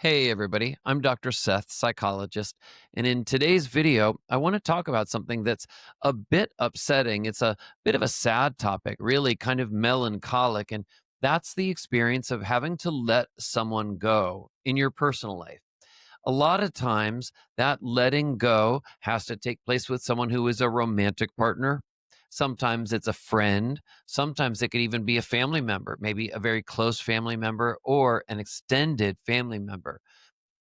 Hey, everybody. I'm Dr. Seth, psychologist. And in today's video, I want to talk about something that's a bit upsetting. It's a bit of a sad topic, really kind of melancholic. And that's the experience of having to let someone go in your personal life. A lot of times, that letting go has to take place with someone who is a romantic partner. Sometimes it's a friend. Sometimes it could even be a family member, maybe a very close family member or an extended family member.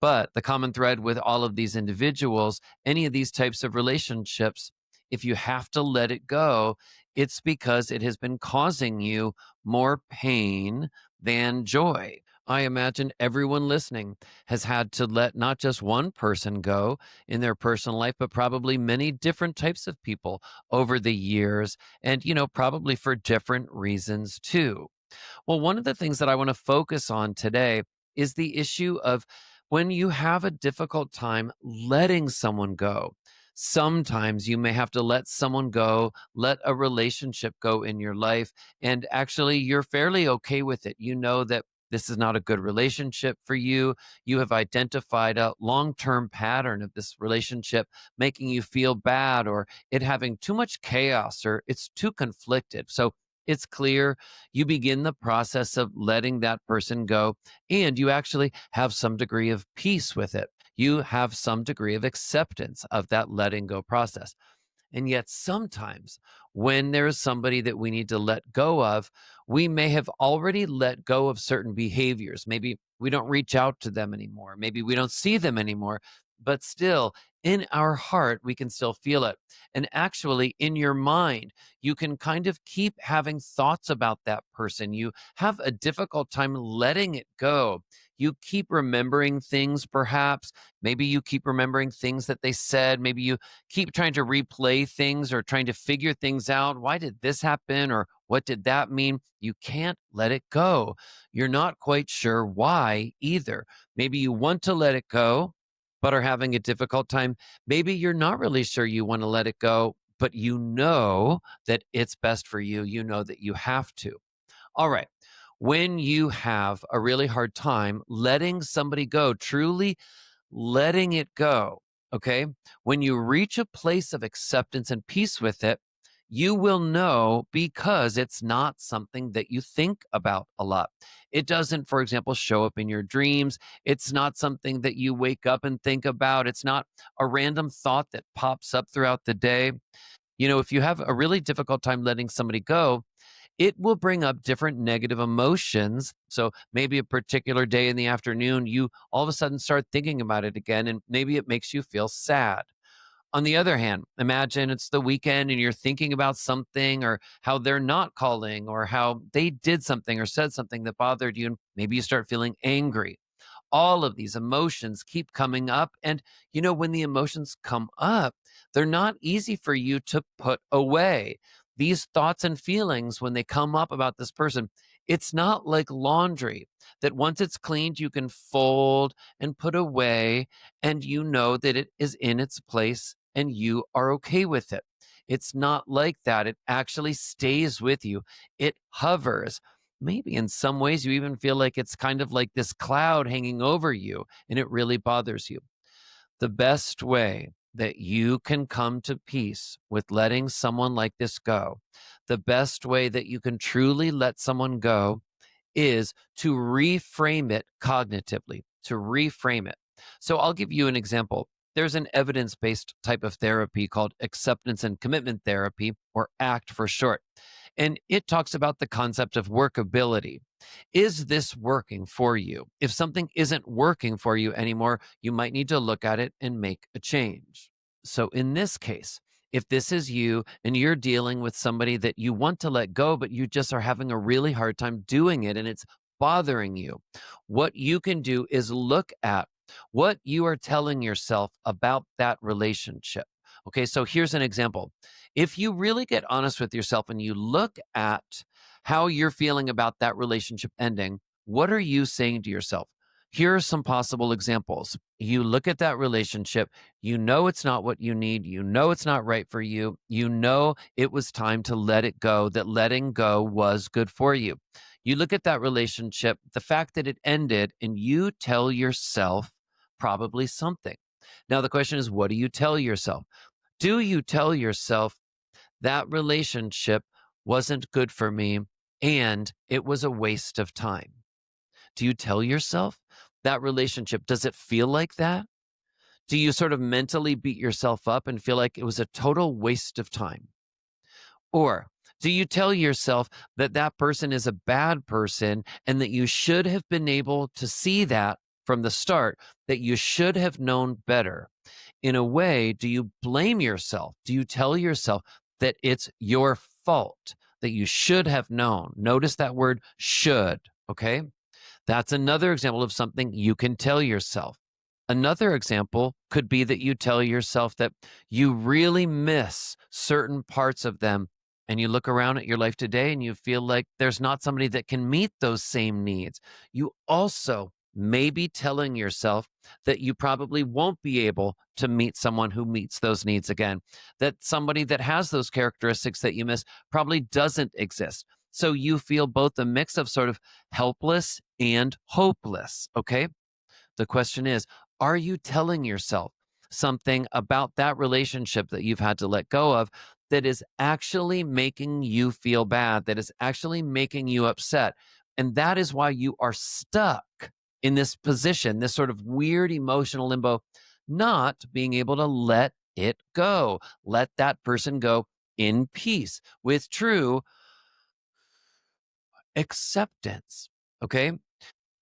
But the common thread with all of these individuals, any of these types of relationships, if you have to let it go, it's because it has been causing you more pain than joy. I imagine everyone listening has had to let not just one person go in their personal life, but probably many different types of people over the years, and, probably for different reasons too. Well, one of the things that I want to focus on today is the issue of when you have a difficult time letting someone go. Sometimes you may have to let someone go, let a relationship go in your life, and actually you're fairly okay with it. You know that this is not a good relationship for you. You have identified a long term pattern of this relationship making you feel bad or it having too much chaos or it's too conflicted. So it's clear you begin the process of letting that person go, and you actually have some degree of peace with it. You have some degree of acceptance of that letting go process. And yet, sometimes when there is somebody that we need to let go of, we may have already let go of certain behaviors. Maybe we don't reach out to them anymore. Maybe we don't see them anymore. But still, in our heart, we can still feel it. And actually, in your mind, you can kind of keep having thoughts about that person. You have a difficult time letting it go. You keep remembering things, perhaps. Maybe you keep remembering things that they said. Maybe you keep trying to replay things or trying to figure things out. Why did this happen? Or what did that mean? You can't let it go. You're not quite sure why either. Maybe you want to let it go, but are having a difficult time. Maybe you're not really sure you want to let it go, but you know that it's best for you. You know that you have to. All right. When you have a really hard time letting somebody go, truly letting it go, okay? When you reach a place of acceptance and peace with it, you will know because it's not something that you think about a lot. It doesn't, for example, show up in your dreams. It's not something that you wake up and think about. It's not a random thought that pops up throughout the day. If you have a really difficult time letting somebody go, it will bring up different negative emotions. So maybe a particular day in the afternoon, you all of a sudden start thinking about it again, and maybe it makes you feel sad. On the other hand, imagine it's the weekend and you're thinking about something or how they're not calling or how they did something or said something that bothered you, and maybe you start feeling angry. All of these emotions keep coming up. And, when the emotions come up, they're not easy for you to put away. These thoughts and feelings, when they come up about this person, it's not like laundry that once it's cleaned, you can fold and put away, and you know that it is in its place and you are okay with it. It's not like that. It actually stays with you, it hovers. Maybe in some ways you even feel like it's kind of like this cloud hanging over you and it really bothers you. The best way that you can come to peace with letting someone like this go, the best way that you can truly let someone go is to reframe it cognitively, to reframe it. So I'll give you an example. There's an evidence based type of therapy called acceptance and commitment therapy, or ACT for short. And it talks about the concept of workability. Is this working for you? If something isn't working for you anymore, you might need to look at it and make a change. So in this case, if this is you and you're dealing with somebody that you want to let go, but you just are having a really hard time doing it and it's bothering you, what you can do is look at what you are telling yourself about that relationship. Okay, so here's an example. If you really get honest with yourself and you look at how you're feeling about that relationship ending, what are you saying to yourself? Here are some possible examples. You look at that relationship, you know it's not what you need, you know it's not right for you, you know it was time to let it go, that letting go was good for you. You look at that relationship, the fact that it ended, and you tell yourself probably something. Now, the question is, what do you tell yourself? Do you tell yourself that relationship wasn't good for me and it was a waste of time? Do you tell yourself that relationship? Does it feel like that? Do you sort of mentally beat yourself up and feel like it was a total waste of time? Or do you tell yourself that that person is a bad person and that you should have been able to see that from the start, that you should have known better? In a way, do you blame yourself? Do you tell yourself that it's your fault, that you should have known? Notice that word should, okay? That's another example of something you can tell yourself. Another example could be that you tell yourself that you really miss certain parts of them, and you look around at your life today and you feel like there's not somebody that can meet those same needs. You also may be telling yourself that you probably won't be able to meet someone who meets those needs again, that somebody that has those characteristics that you miss probably doesn't exist. So you feel both a mix of sort of helpless and hopeless. Okay. The question is, are you telling yourself something about that relationship that you've had to let go of that is actually making you feel bad, that is actually making you upset? And that is why you are stuck in this position, this sort of weird emotional limbo, not being able to let it go, let that person go in peace with true acceptance. Okay.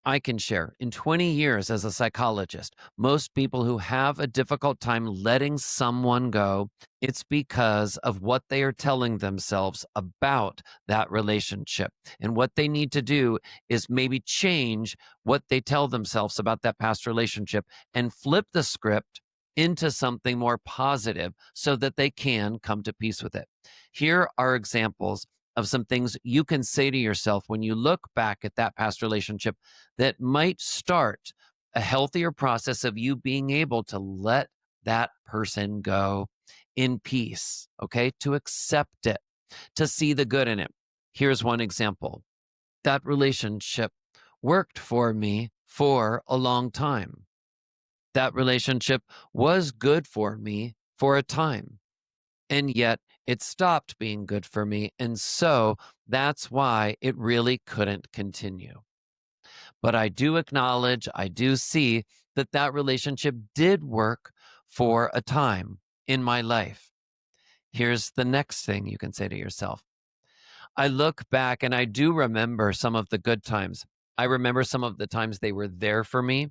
I can share in 20 years as a psychologist, most people who have a difficult time letting someone go, it's because of what they are telling themselves about that relationship. And what they need to do is maybe change what they tell themselves about that past relationship and flip the script into something more positive so that they can come to peace with it. Here are examples of some things you can say to yourself when you look back at that past relationship that might start a healthier process of you being able to let that person go in peace, okay? To accept it, to see the good in it. Here's one example. That relationship worked for me for a long time. That relationship was good for me for a time. And yet it stopped being good for me. And so that's why it really couldn't continue. But I do acknowledge, I do see that that relationship did work for a time in my life. Here's the next thing you can say to yourself. I look back and I do remember some of the good times. I remember some of the times they were there for me.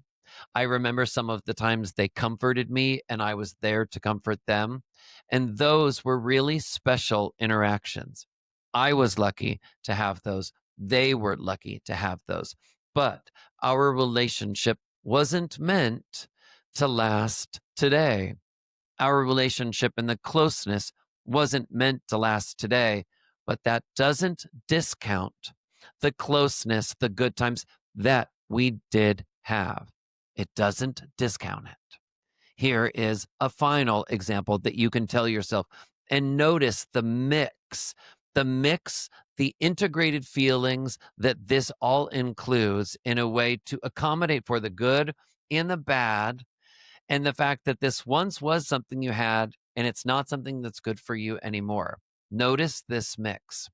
I remember some of the times they comforted me and I was there to comfort them. And those were really special interactions. I was lucky to have those. They were lucky to have those. But our relationship wasn't meant to last today. Our relationship and the closeness wasn't meant to last today, but that doesn't discount the closeness, the good times that we did have. It doesn't discount it. Here is a final example that you can tell yourself and notice the mix, the integrated feelings that this all includes in a way to accommodate for the good and the bad and the fact that this once was something you had and it's not something that's good for you anymore. Notice this mix.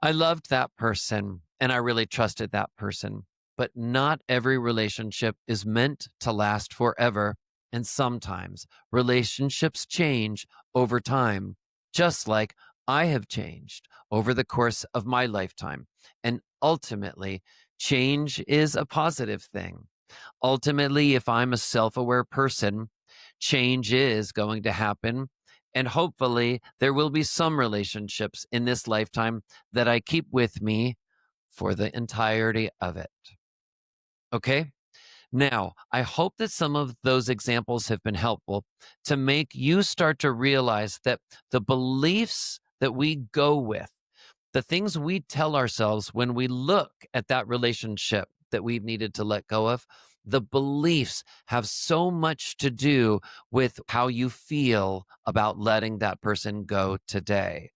I loved that person and I really trusted that person, but not every relationship is meant to last forever. And sometimes relationships change over time, just like I have changed over the course of my lifetime. And ultimately, change is a positive thing. Ultimately, if I'm a self aware person, change is going to happen. And hopefully, there will be some relationships in this lifetime that I keep with me for the entirety of it. Okay. Now, I hope that some of those examples have been helpful to make you start to realize that the beliefs that we go with, the things we tell ourselves when we look at that relationship that we've needed to let go of, the beliefs have so much to do with how you feel about letting that person go today.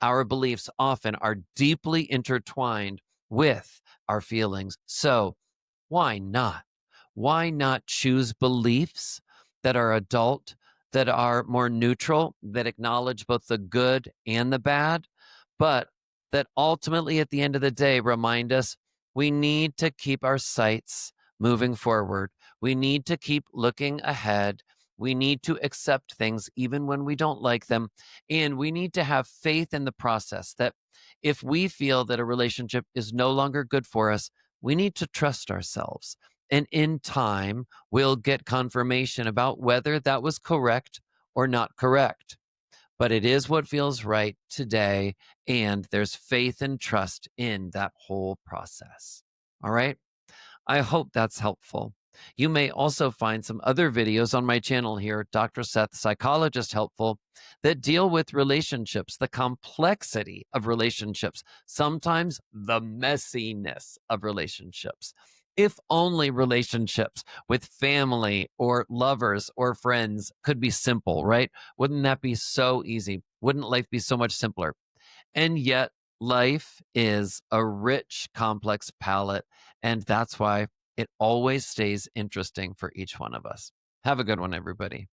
Our beliefs often are deeply intertwined with our feelings. So, why not? Why not choose beliefs that are adult, that are more neutral, that acknowledge both the good and the bad, but that ultimately at the end of the day remind us we need to keep our sights moving forward. We need to keep looking ahead. We need to accept things even when we don't like them. And we need to have faith in the process that if we feel that a relationship is no longer good for us, we need to trust ourselves. And in time, we'll get confirmation about whether that was correct or not correct. But it is what feels right today. And there's faith and trust in that whole process. All right. I hope that's helpful. You may also find some other videos on my channel here, Dr. Seth, Psychologist Helpful, that deal with relationships, the complexity of relationships, sometimes the messiness of relationships. If only relationships with family or lovers or friends could be simple, right? Wouldn't that be so easy? Wouldn't life be so much simpler? And yet, life is a rich, complex palette. And that's why it always stays interesting for each one of us. Have a good one, everybody.